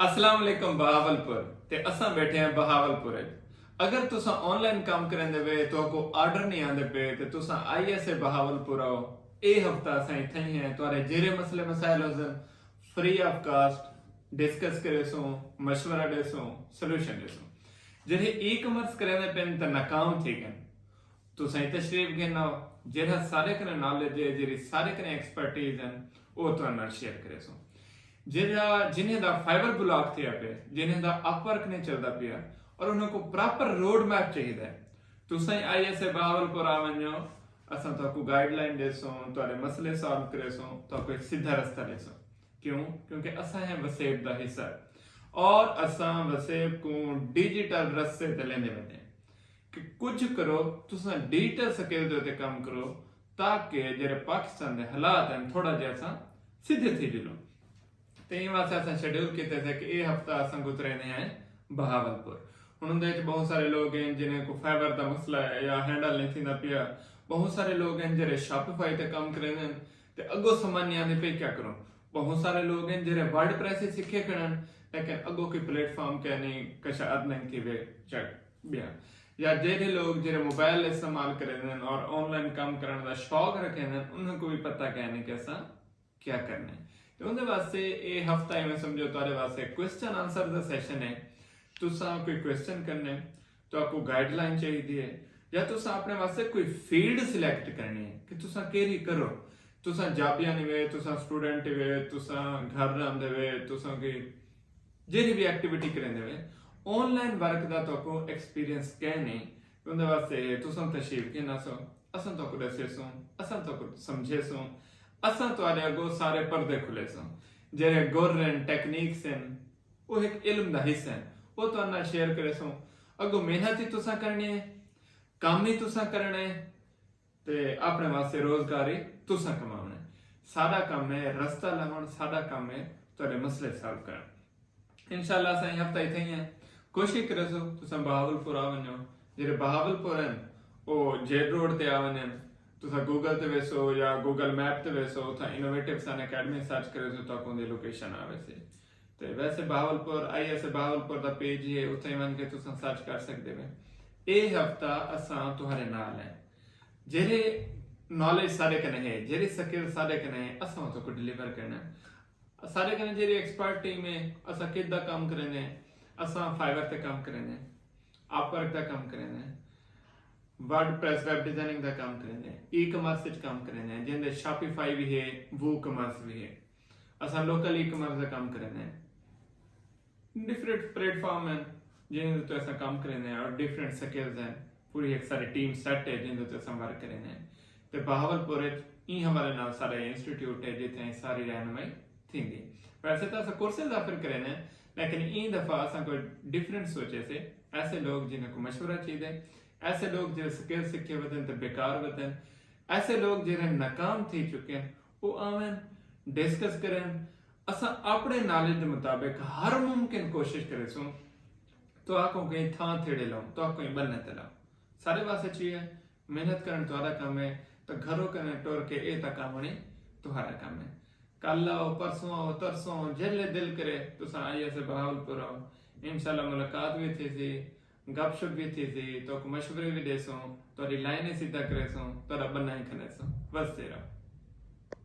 अस्सलाम वालेकुम बहावलपुर ते असां बैठे हैं बहावलपुर। अगर तुसा ऑनलाइन काम करेंदे वे तो को ऑर्डर नहीं आंदे पे ते तुसा आईएसए बहावलपुर आओ। ए हफ्ता असां इथे ही हैं तुम्हारे जेरे मसले मसाइल होसन फ्री ऑफ कास्ट डिस्कस करे सो मशवरा दे सो सॉल्यूशन दे सो। जेरे ई कॉमर्स करेंदे पेन त नाकाम थी गन तुसा ही तशरीफ गिनो जेरा सारे कने नॉलेज है जेरी सारे कने एक्सपर्टीज हैं वो तो नाल शेयर करे सो। जिन्हें दा फाइबर ब्लॉक थे पे जिन्हें दा अपवर्क नहीं चलता पिया और उनको प्रॉपर रोड मैप चाहिए है तुसा आईएसए बहावलपुर आ वञो असां तो गाइडलाइन देसो तुम्हारे मसले सॉल्व करे सो तो कोई सीधा रास्ता देसो। क्यों? क्योंकि असां है वसेब दा हिस्सा और असां वसेब को डिजिटल रस्ते ते लेने वने कि कुछ करो तुसा डिजिटल स्केल दे ते काम करो ताकि जेरे पाकिस्तान दे हालात हैं थोड़ा जैसा सीधे थी जिलो। तो ये वास्ते असां शेड्यूल किए थे कि ये हफ्ता असां गुजरेने हैं बहावलपुर। हुन दे बहुत सारे लोग हैं जिन्हें को फाइबर दा मसला है या हैंडल नहीं थींदा पिया। बहुत सारे लोग हैं जेरे शॉपिफाई ते काम करेंदे ते अगो समझ नहीं आंदे पे क्या करूं। बहुत सारे लोग हैं जेरे वर्डप्रेस सीखे खड़न लेकिन अगो कोई प्लेटफॉर्म के नहीं कशा नहीं थी वे चक बिया या जेरे लोग जेरे मोबाइल इस्तेमाल करेंदे और ऑनलाइन काम करने दा शौक रखेंदे उनको भी पता क्या नहीं कैसा क्या करना है। तो उनके वास्ते ये हफ्ता में समझो तुम्हारे वास्ते क्वेश्चन आंसर दा सेशन है। तुसा कोई क्वेश्चन करने तो आपको गाइडलाइन चाहिए या तुसा अपने वास्ते कोई फील्ड सिलेक्ट करनी है कि तुसा केरी करो। तुसा जाबिया नहीं वे तुसा स्टूडेंट वे तुसा घर रहंदे वे तुसा की जेरी भी एक्टिविटी करेंदे वे ऑनलाइन वर्क दा तो को एक्सपीरियंस कहने उनके वास्ते तुसा तशरीफ के ना सो असन तो को दसे सो असन तो को समझे सो असां तुहाडे अगो सारे पर्दे खुले सो जेरे गुर टेक्निक्स हैं वो एक इल्म दा हिस्सा है वो तो ना शेयर करे सो। अगो मेहनत ही तुसा करनी है काम ही तुसा करना है ते अपने वास्ते रोजगारी तुसा कमाना है। सादा काम है रास्ता लावन सादा काम है तुहाडे मसले सॉल्व करन। इंशाल्लाह असां हफ्ता इथे ही है कोशिश करे सो तुसा बहावलपुर आ वञो जेरे बहावलपुर हैं ओ जेड रोड ते आ वञन तुसा गूगल ते वेसो या गूगल मैप ते वेसो था इनोवेटिव सन एकेडमी सर्च करे तो ताको दी लोकेशन आवे से। ते वैसे बहावलपुर आईएसए बहावलपुर दा पेज है उथे वन के तुसा सर्च कर सकदे वे। ए हफ्ता असां तुहारे नाल है जेरे नॉलेज सारे कने है जेरी स्किल सारे कने है असां तो को डिलीवर करना सारे कने जेरी एक्सपर्ट टीम है असां किदा काम करने असां फाइवर ते काम करने अपवर्क दा काम करने वर्डप्रेस वेब डिजाइनिंग का काम करेंगे ई कॉमर्स काम करेंगे जिंदे शॉपिफाई भी है वो कॉमर्स भी है असा लोकल ई कॉमर्स का काम करेंगे डिफरेंट प्लेटफॉर्म हैं जिन्हें तो ऐसा काम करेंगे और डिफरेंट स्किल्स हैं पूरी एक सारी टीम सेट है जिन्हें तो ऐसा वर्क करेंगे। तो बहावलपुर ई हमारे नाल सारे इंस्टीट्यूट है जिथे सारी रहनुमाई थींदी। वैसे तो ऐसा कोर्सेज ऑफर करेंगे लेकिन ई दफा असा कोई डिफरेंट सोचे से ऐसे लोग जिन्हें को मशवरा चाहिए ऐसे लोग जो स्किल सीखे वतन तो बेकार वतन ऐसे लोग जो नाकाम थी चुके हैं वो आवन डिस्कस करें असा अपने नॉलेज के मुताबिक हर मुमकिन कोशिश करें सो तो आपको कहीं थां थेड़े लाओ तो आपको कहीं बनने तलाओ सारे वास्ते चाहिए मेहनत करना तुम्हारा काम है तो घरों कने टोर के ए तक काम नहीं तुम्हारा काम है। कल आओ परसों आओ तरसों जल्ले दिल करे तो आइए से बहावलपुर आओ इंशाल्लाह मुलाकात भी थी गपशप भी थी तो मशवरे भी देसो तो लाइनें सीधा करे सो तो बनना ही खने सो बस तेरा।